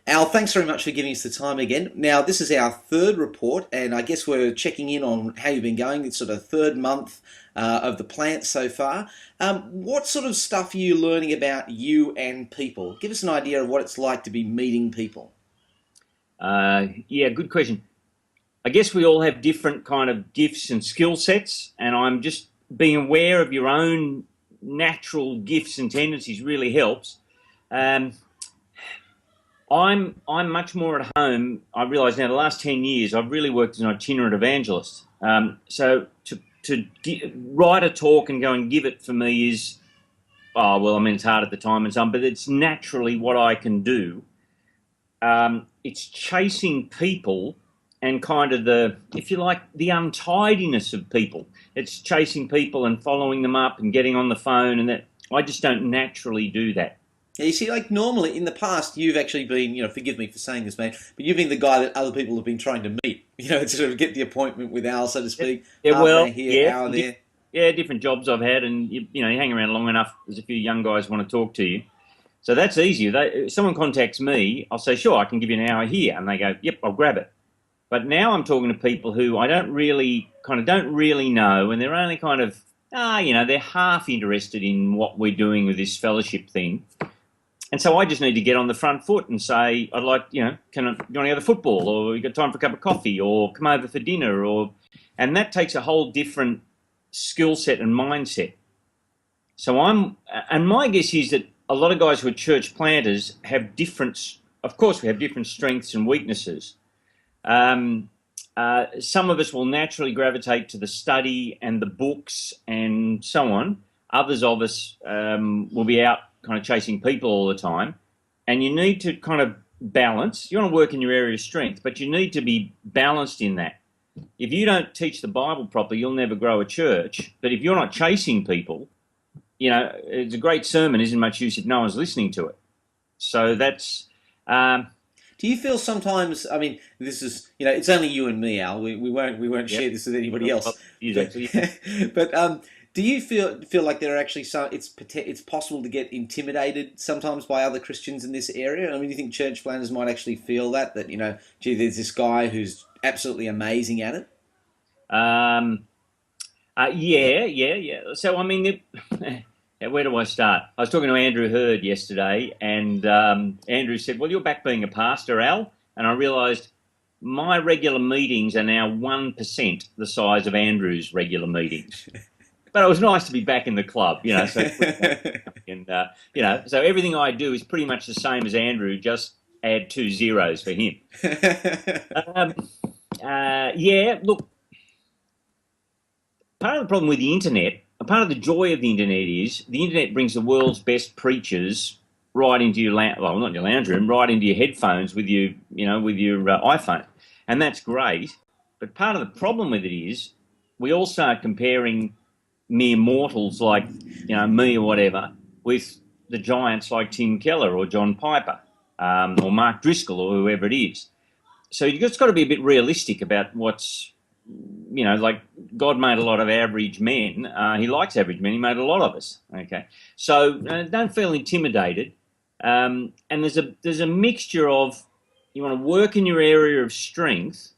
Al, thanks very much for giving us the time again. Now, this is our third report, and I guess we're checking in on how you've been going. It's sort of third month of the plant so far. What sort of stuff are you learning about you and people? Give us an idea of what it's like to be meeting people. Yeah, good question. I guess we all have different kind of gifts and skill sets, and I'm just being aware of your own natural gifts and tendencies really helps. Um, I'm much more at home. I realise now the last 10 years I've really worked as an itinerant evangelist. So to write a talk and go and give it for me is, oh well, I mean it's hard at the time and so on, but it's naturally what I can do. It's chasing people and kind of the, if you like, the untidiness of people. It's chasing people and following them up and getting on the phone, and that I just don't naturally do that. Yeah, you see, like normally in the past, you've actually been, forgive me for saying this, mate, but you've been the guy that other people have been trying to meet, to sort of get the appointment with Al, so to speak, Yeah, half an hour well, here, yeah, hour there. yeah, different jobs I've had, and you hang around long enough. There's a few young guys want to talk to you, so that's easy. If someone contacts me, I'll say, sure, I can give you an hour here, and they go, yep, I'll grab it. But now I'm talking to people who I don't really know, and they're only kind of they're half interested in what we're doing with this fellowship thing. And so I just need to get on the front foot and say, I'd like, do you want to go to football, or you got time for a cup of coffee, or come over for dinner, and that takes a whole different skill set and mindset. So and my guess is that a lot of guys who are church planters have of course we have different strengths and weaknesses. Some of us will naturally gravitate to the study and the books and so on. Others of us will be out kind of chasing people all the time. And you need to kind of balance. You want to work in your area of strength, but you need to be balanced in that. If you don't teach the Bible properly, you'll never grow a church. But if you're not chasing people, it's a great sermon, isn't much use if no one's listening to it. So that's... Do you feel sometimes? I mean, this is it's only you and me, Al. We won't Yep. share this with anybody else. Actually. But do you feel like there are actually it's possible to get intimidated sometimes by other Christians in this area? I mean, do you think church planners might actually feel that gee, there's this guy who's absolutely amazing at it? Yeah. So I mean, where do I start? I was talking to Andrew Hurd yesterday, and Andrew said, well, you're back being a pastor, Al. And I realised my regular meetings are now 1% the size of Andrew's regular meetings. But it was nice to be back in the club, So, and so everything I do is pretty much the same as Andrew, just add 2 zeros for him. Yeah, look, part of the problem with the internet, part of the joy of the internet is the internet brings the world's best preachers right into your not your lounge room, right into your headphones with your iPhone, and that's great. But part of the problem with it is we all start comparing mere mortals like me or whatever with the giants like Tim Keller or John Piper or Mark Driscoll or whoever it is. So you've just got to be a bit realistic about what's like God made a lot of average men. He likes average men. He made a lot of us. Okay, so don't feel intimidated. And there's a mixture of you want to work in your area of strength,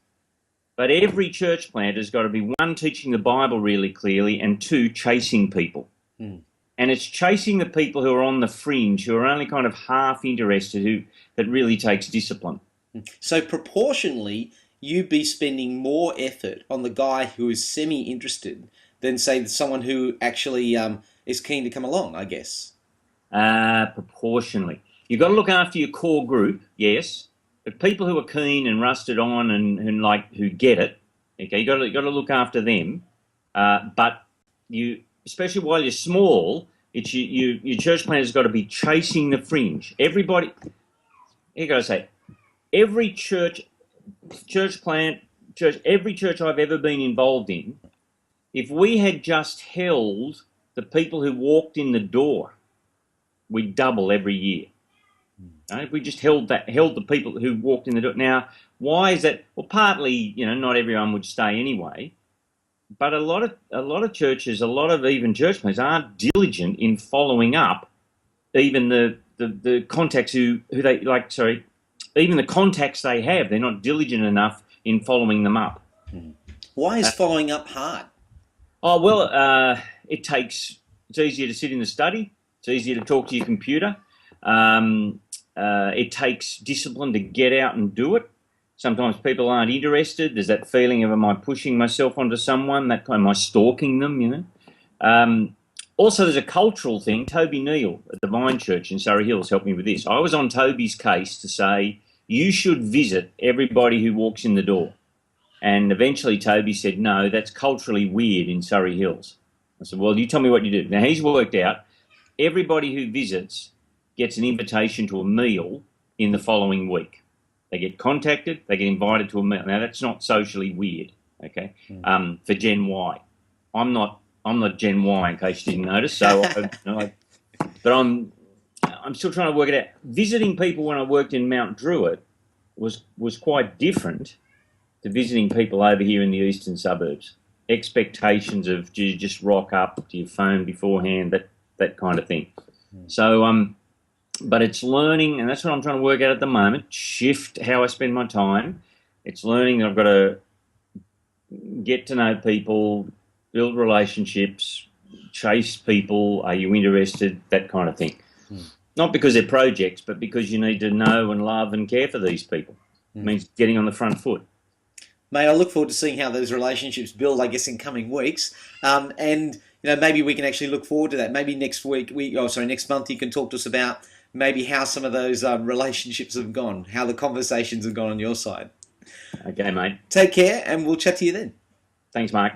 but every church planter's got to be, one, teaching the Bible really clearly, and two, chasing people. Mm. And it's chasing the people who are on the fringe, who are only kind of half interested, that really takes discipline. So proportionally, you'd be spending more effort on the guy who is semi-interested than, say, someone who actually is keen to come along, I guess. Proportionally. You've got to look after your core group, yes, but people who are keen and rusted on and who get it, okay, you've got to look after them. But you, especially while you're small, it's your church planter's got to be chasing the fringe. Everybody, you got to say, every every church I've ever been involved in, if we had just held the people who walked in the door, we'd double every year. If we just held the people who walked in the door. Now, why is that? Well, partly, not everyone would stay anyway, but a lot of churches, a lot of even church planners aren't diligent in following up even the contacts who they like. Sorry, even the contacts they have, they're not diligent enough in following them up. Why is following up hard? Oh, well, it's easier to sit in the study. It's easier to talk to your computer. It takes discipline to get out and do it. Sometimes people aren't interested. There's that feeling of, am I pushing myself onto someone? That kind of, am I stalking them, you know? Also, there's a cultural thing. Toby Neal at the Vine Church in Surrey Hills helped me with this. I was on Toby's case to say, you should visit everybody who walks in the door. And eventually Toby said, no, that's culturally weird in Surrey Hills. I said, well, you tell me what you do. Now, he's worked out everybody who visits gets an invitation to a meal in the following week. They get contacted, they get invited to a meal. Now, that's not socially weird, okay, for Gen Y. I'm not Gen Y, in case you didn't notice. So, but I'm still trying to work it out. Visiting people when I worked in Mount Druitt was quite different to visiting people over here in the eastern suburbs. Expectations of, do you just rock up, do you phone beforehand, that kind of thing. So, but it's learning, and that's what I'm trying to work out at the moment, shift how I spend my time. It's learning that I've got to get to know people, build relationships, chase people, are you interested, that kind of thing. Not because they're projects, but because you need to know and love and care for these people. It means getting on the front foot. Mate, I look forward to seeing how those relationships build, I guess, in coming weeks. And, you know, maybe we can actually look forward to that. Maybe next month you can talk to us about maybe how some of those relationships have gone, how the conversations have gone on your side. Okay, mate. Take care, and we'll chat to you then. Thanks, Mark.